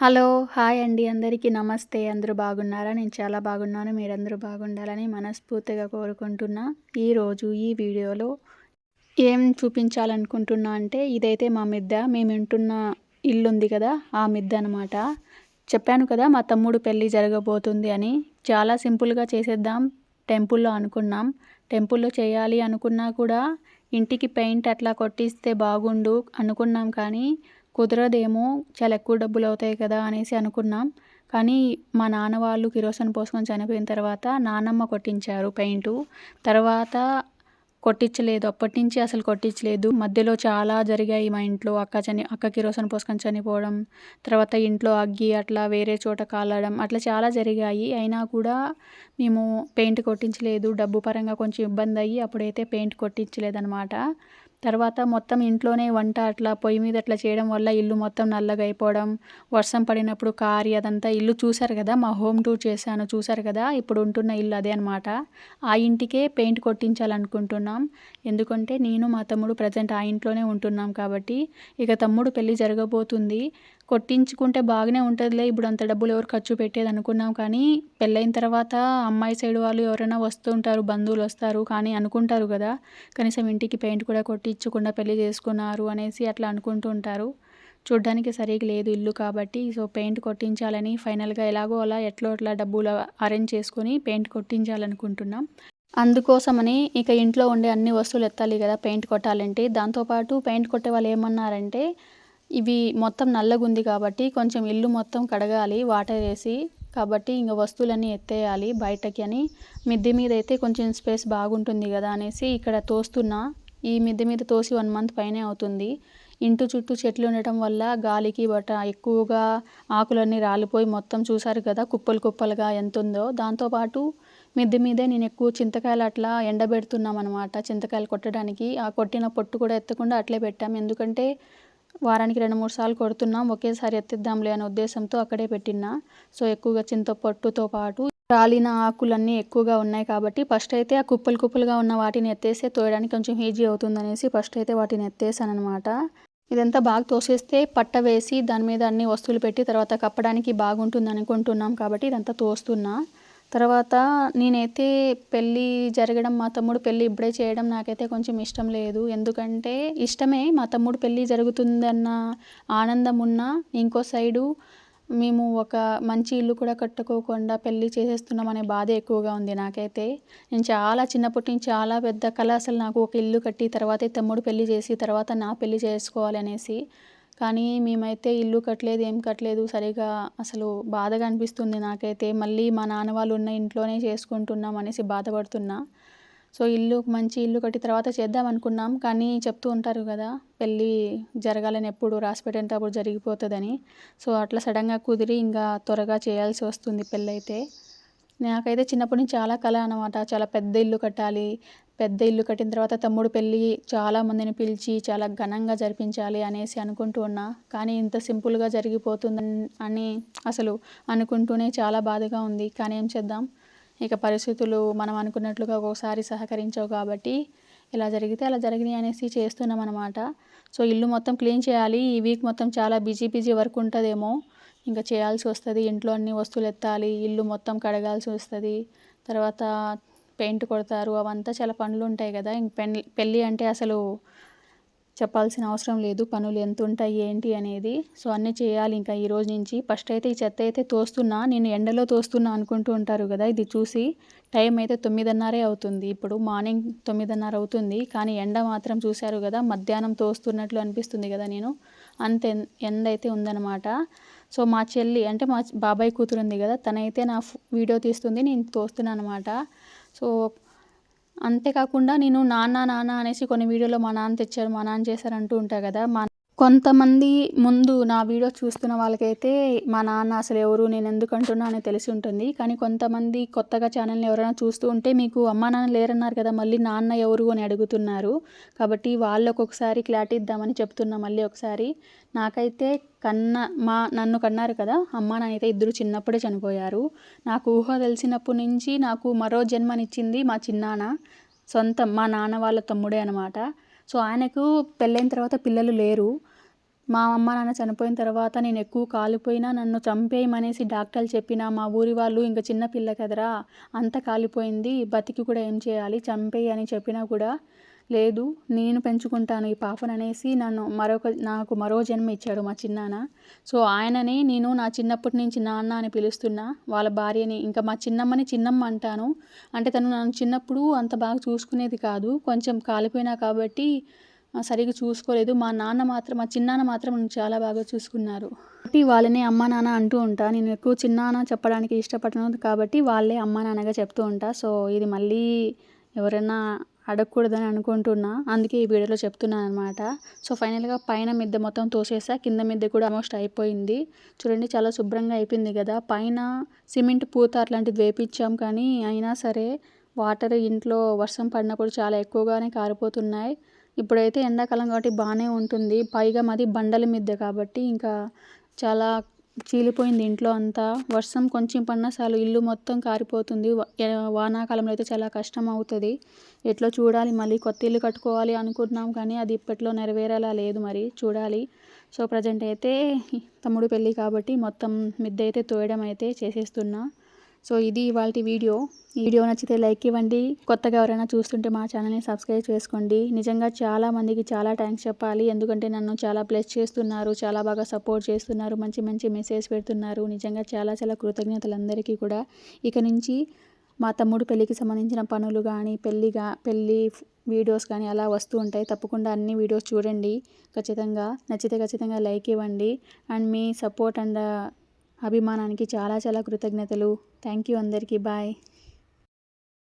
Hello! Hi అండి. అందరికీ నమస్తే. అందరూ బాగున్నారా? నేను చాలా బాగున్నాను. మీరందరూ బాగుండాలని మనస్ఫూర్తిగా కోరుకుంటున్నా. ఈరోజు ఈ వీడియోలో ఏం చూపించాలనుకుంటున్నా అంటే, ఇదైతే మా మిద్ద. మేముంటున్న ఇల్లుంది కదా! ఆ మిద్దనమాట. చెప్పాను కదా! మా తమ్ముడు పెళ్లి జరగబోతుంది అని. చాలా సింపుల్‌గా చేసేద్దాం టెంపుల్‌లో అనుకున్నాం. టెంపుల్‌లో చేయాలి అనుకున్నా కూడా, ఇంటికి పెయింట్ అట్లా కొట్టిస్తే బాగుండు అనుకున్నాం కానీ, కుదరదేమో చాలా ఎక్కువ డబ్బులవుతాయి కదా అనేసి అనుకున్నాం. కానీ మా నాన్న వాళ్ళు కిరోసిన్ పోసుకొని చనిపోయిన తర్వాత నానమ్మ కొట్టించారు పెయింటు. తర్వాత కొట్టిచ్చలేదు. అప్పటినుంచి అసలు కొట్టిచ్చలేదు. మధ్యలో చాలా జరిగాయి మా ఇంట్లో. అక్క కిరోసిన్ పోసుకొని చనిపోవడం, తర్వాత ఇంట్లో అగ్గి అట్లా వేరే చోట కాలడం అట్లా చాలా జరిగాయి. అయినా కూడా మేము పెయింట్ కొట్టించలేదు. డబ్బు పరంగా కొంచెం ఇబ్బందయ్యి అప్పుడైతే పెయింట్ కొట్టించలేదనమాట. తర్వాత మొత్తం ఇంట్లోనే వంట అట్లా పొయ్యి మీద అట్లా చేయడం వల్ల ఇల్లు మొత్తం నల్లగా అయిపోవడం, వర్షం పడినప్పుడు కారి అదంతా ఇల్లు చూసారు కదా! మా హోమ్ టూర్ చేశాను చూసారు కదా! ఇప్పుడు ఉంటున్న ఇల్లు అదే అనమాట. ఆ ఇంటికే పెయింట్ కొట్టించాలనుకుంటున్నాం. ఎందుకంటే నేను, మా తమ్ముడు ప్రెజెంట్ ఆ ఇంట్లోనే ఉంటున్నాం కాబట్టి, ఇక తమ్ముడు పెళ్లి జరగబోతుంది. కొట్టించుకుంటే బాగానే ఉంటదిలే ఇప్పుడు అంత డబ్బులు ఎవరు ఖర్చు పెట్టేది అనుకున్నాం కానీ, పెళ్ళైన తర్వాత అమ్మాయి సైడ్ వాళ్ళు ఎవరైనా వస్తుంటారు, బంధువులొస్తారు కానీ అనుకుంటారు కదా! కనీసం ఇంటికి పెయింట్ కూడా కొట్టించకుండా పెళ్లి చేసుకున్నారు అనేసి అట్లా అనుకుంటూ ఉంటారు. చూడ్డానికి సరిగ్గా లేదు ఇల్లు కాబట్టి, సో పెయింట్ కొట్టించాలని ఫైనల్‌గా ఎలాగో అలా ఎట్లో అట్లా డబ్బులు అరేంజ్ చేసుకొని పెయింట్ కొట్టించాలనుకుంటున్నాం. అందుకోసమని ఇక ఇంట్లో ఉండే అన్ని వస్తువులు ఎత్తాలి కదా పెయింట్ కొట్టాలంటే. దాంతో పాటు పెయింట్ కొట్టే వాళ్ళు ఏమన్నారంటే, ఇవి మొత్తం నల్లగుంది కాబట్టి కొంచెం ఇల్లు మొత్తం కడగాలి వాటర్ ఏసి. కాబట్టి ఇంక వస్తువులన్నీ ఎత్తేయాలి బయటకి అని, మిద్దె మీదైతే కొంచెం స్పేస్ బాగుంటుంది కదా అనేసి ఇక్కడ తోస్తున్నా. ఈ మిద్దె మీద తోసి 1 మంత్ పైనే అవుతుంది. ఇంటి చుట్టూ చెట్లు ఉండటం వల్ల గాలికి ఎక్కువగా ఆకులన్నీ రాలిపోయి మొత్తం చూసారు కదా కుప్పలు కుప్పలుగా ఎంతుందో. దాంతో పాటు మిద్దె మీదే నేను ఎక్కువ చింతకాయలు అట్లా ఎండబెడుతున్నామనమాట. చింతకాయలు కొట్టడానికి. ఆ కొట్టిన పొట్టు కూడా ఎత్తకుండా అట్లే పెట్టాం. ఎందుకంటే వారానికి 2, 3 సార్లు కొడుతున్నాం. ఒకేసారి ఎత్తిద్దాంలే అనే ఉద్దేశంతో అక్కడే పెట్టినా. సో ఎక్కువగా చింత పొట్టుతో పాటు రాలిన ఆకులన్నీ ఎక్కువగా ఉన్నాయి కాబట్టి ఫస్ట్ అయితే ఆ కుప్పలు కుప్పలుగా ఉన్న వాటిని ఎత్తేస్తే తోయడానికి కొంచెం ఈజీ అవుతుందనేసి ఫస్ట్ అయితే వాటిని ఎత్తేసాననమాట. ఇదంతా బాగా తోసేస్తే పట్ట వేసి దాని మీద అన్ని వస్తువులు పెట్టి తర్వాత కప్పడానికి బాగుంటుందనుకుంటున్నాం కాబట్టి ఇదంతా తోస్తున్నా. తర్వాత నేనైతే పెళ్ళి జరగడం, మా తమ్ముడు పెళ్ళి ఇప్పుడే చేయడం నాకైతే కొంచెం ఇష్టం లేదు. ఎందుకంటే ఇష్టమే మా తమ్ముడు పెళ్ళి జరుగుతుందన్న ఆనందం ఉన్నా, ఇంకో సైడు మేము ఒక మంచి ఇల్లు కూడా కట్టుకోకుండా పెళ్లి చేసేస్తున్నామనే బాధే ఎక్కువగా ఉంది నాకైతే. నేను చాలా చిన్నప్పటి నుంచి చాలా పెద్ద కల అసలు నాకు ఒక ఇల్లు కట్టి తర్వాతే తమ్ముడు పెళ్లి చేసి తర్వాత నా పెళ్లి చేసుకోవాలి అనేసి. కానీ మేమైతే ఇల్లు కట్టలేదు, ఏం కట్టలేదు. సరిగ్గా అసలు బాధగా అనిపిస్తుంది నాకైతే. మళ్ళీ మా నాన్న వాళ్ళు ఉన్న ఇంట్లోనే చేసుకుంటున్నాం అనేసి బాధపడుతున్నా. సో మంచి ఇల్లు కట్టి తర్వాత చేద్దాం అనుకున్నాం. కానీ చెప్తూ ఉంటారు కదా! పెళ్ళి జరగాలని ఎప్పుడు రాసిపెట్టేంటే అప్పుడు జరిగిపోతదని. సో అట్లా సడన్‌గా కుదిరి ఇంకా త్వరగా చేయాల్సి వస్తుంది పెళ్ళైతే. నాకైతే చిన్నప్పటి నుంచి చాలా కల అనమాట. చాలా పెద్ద ఇల్లు కట్టాలి. పెద్ద ఇల్లు కట్టిన తర్వాత తమ్ముడు పెళ్ళి చాలా మందిని పిలిచి చాలా ఘనంగా జరిపించాలి అనేసి అనుకుంటూ ఉన్నా. కానీ ఇంత సింపుల్‌గా జరిగిపోతుందని అని అసలు అనుకుంటూనే చాలా బాధగా ఉంది. కానీ ఏం చేద్దాం? ఇక పరిస్థితులు మనం అనుకున్నట్లుగా ఒక్కోసారి సహకరించవు కాబట్టి, ఇలా జరిగితే అలా జరిగినాయి అనేసి చేస్తున్నామనమాట. సో ఇల్లు మొత్తం క్లీన్ చేయాలి. ఈ వీక్ మొత్తం చాలా బిజీ బిజీ వర్క్ ఉంటదేమో. ఇంక చేయాల్సి వస్తది. ఇంట్లో అన్ని వస్తువులు ఎత్తాలి. ఇల్లు మొత్తం కడగాల్సి వస్తది. తర్వాత పెయింట్ కొడతారు. అవంతా చాలా పనులుంటాయి కదా! ఇంక పెళ్లి అంటే అసలు చెప్పాల్సిన అవసరం లేదు. పనులు ఎంతుంటాయి ఏంటి అనేది. సో అన్నీ చేయాలి ఇంకా ఈ రోజు నుంచి. ఫస్ట్ అయితే ఈ చెత్త అయితే తోస్తున్నా. నేను ఎండలో తోస్తున్నా అనుకుంటూ ఉంటారు కదా! ఇది చూసి టైం అయితే 9:30 అవుతుంది. ఇప్పుడు మార్నింగ్ 9:30 అవుతుంది. కానీ ఎండ మాత్రం చూసారు కదా! మధ్యాహ్నం తోస్తున్నట్లు అనిపిస్తుంది కదా నేను. అంత ఎండ అయితే ఉందనమాట. సో మా చెల్లి అంటే మా బాబాయ్ కూతురు ఉంది కదా! తనైతే నా వీడియో తీస్తుంది. నేను తోస్తున్నాననమాట. సో అంతేకాకుండా నేను నాన్న, నాన్న అనేసి కొన్ని వీడియోలో మా నాన్న తెచ్చారు, మా నాన్న చేశారు అంటూ ఉంటా కదా! కొంతమంది ముందు నా వీడియో చూస్తున్న వాళ్ళకైతే మా నాన్న అసలు ఎవరు, నేను ఎందుకు అంటున్నా అని తెలిసి ఉంటుంది. కానీ కొంతమంది కొత్తగా ఛానల్‌ని ఎవరైనా చూస్తూ ఉంటే మీకు అమ్మా, నాన్న లేరన్నారు కదా! మళ్ళీ నాన్న ఎవరు అని అడుగుతున్నారు. కాబట్టి వాళ్ళకొకసారి క్లారిటీ ఇద్దామని చెప్తున్నా మళ్ళీ ఒకసారి. నాకైతే నన్ను కన్నారు కదా! అమ్మా, నాన్న అయితే ఇద్దరు చిన్నప్పుడే చనిపోయారు. నాకు ఊహ తెలిసినప్పటి నుంచి నాకు మరో జన్మనిచ్చింది మా చిన్నాన్న. సొంతం మా నాన్న వాళ్ళ తమ్ముడే అనమాట. సో ఆయనకు పెళ్ళైన తర్వాత పిల్లలు లేరు. మా అమ్మ నాన్న చనిపోయిన తర్వాత నేను ఎక్కువ కాలిపోయినా నన్ను చంపేయమనేసి డాక్టర్లు చెప్పినా మా ఊరి వాళ్ళు ఇంకా చిన్న పిల్ల కదరా అంత కాలిపోయింది బతికి కూడా ఏం చేయాలి చంపేయి అని చెప్పినా కూడా లేదు నేను పెంచుకుంటాను ఈ పాపను అనేసి నాకు మరో జన్మ ఇచ్చాడు మా చిన్నాన్న. సో ఆయనని నేను నా చిన్నప్పటి నుంచి నాన్న అని పిలుస్తున్నా. వాళ్ళ భార్యని ఇంకా మా చిన్నమ్మని చిన్నమ్మ అంటాను. అంటే తను నన్ను చిన్నప్పుడు అంత బాగా చూసుకునేది కాదు. కొంచెం కాలిపోయినా కాబట్టి సరిగ్గా చూసుకోలేదు. మా చిన్నాన్న మాత్రం నన్ను చాలా బాగా చూసుకున్నారు. కాబట్టి వాళ్ళని అమ్మ నాన్న అంటూ ఉంటా. నేను ఎక్కువ చిన్నాన్న చెప్పడానికి ఇష్టపడను కాబట్టి వాళ్ళే అమ్మ నాన్నగా చెప్తూ ఉంటా. సో ఇది మళ్ళీ ఎవరైనా అడగకూడదని అనుకుంటున్నా. అందుకే ఈ వీడియోలో చెప్తున్నాను అనమాట. సో ఫైనల్గా పైన మిద్దె మొత్తం తోసేసా. కింద మిద్దె కూడా ఆల్మోస్ట్ అయిపోయింది. చూడండి చాలా శుభ్రంగా అయిపోయింది కదా. పైన సిమెంట్ పూత అట్లాంటిది వేపించాం కానీ అయినా సరే వాటర్ ఇంట్లో వర్షం పడినప్పుడు చాలా ఎక్కువగానే కారిపోతున్నాయి. ఇప్పుడైతే ఎండాకాలం కాబట్టి బాగానే ఉంటుంది. పైగా మాది బండల మిద్దె కాబట్టి ఇంకా చాలా చీలిపోయింది ఇంట్లో అంతా. వర్షం కొంచెం పడినా చాలు ఇల్లు మొత్తం కారిపోతుంది. వానాకాలంలో అయితే చాలా కష్టం అవుతుంది. ఎట్లా చూడాలి, మళ్ళీ కొత్త ఇల్లు కట్టుకోవాలి అనుకుంటున్నాం కానీ అది ఇప్పట్లో నెరవేరేలా లేదు, మరి చూడాలి. సో ప్రజెంట్ అయితే తమ్ముడు పెళ్ళి కాబట్టి మొత్తం మిద్దె అయితే తోయడం అయితే చేసేస్తున్నా. సో ఇది ఇవాల్టి వీడియో. ఈ వీడియో నచ్చితే లైక్ ఇవ్వండి. కొత్తగా ఎవరైనా చూస్తుంటే మా ఛానల్ని సబ్స్క్రైబ్ చేసుకోండి. నిజంగా చాలా మందికి చాలా థ్యాంక్స్ చెప్పాలి. ఎందుకంటే నన్ను చాలా బ్లెస్ చేస్తున్నారు, చాలా బాగా సపోర్ట్ చేస్తున్నారు, మంచి మంచి మెసేజ్ పెడుతున్నారు. నిజంగా చాలా చాలా కృతజ్ఞతలు అందరికీ కూడా. ఇక నుంచి మా తమ్ముడు పెళ్ళికి సంబంధించిన పనులు కానీ పెళ్ళి వీడియోస్ కానీ అలా వస్తూ ఉంటాయి. తప్పకుండా అన్ని వీడియోస్ చూడండి. నచ్చితే ఖచ్చితంగా లైక్ ఇవ్వండి. అండ్ మీ సపోర్ట్ అండ్ అభిమానానికి చాలా చాలా కృతజ్ఞతలు. థ్యాంక్ యూ అందరికీ. బాయ్.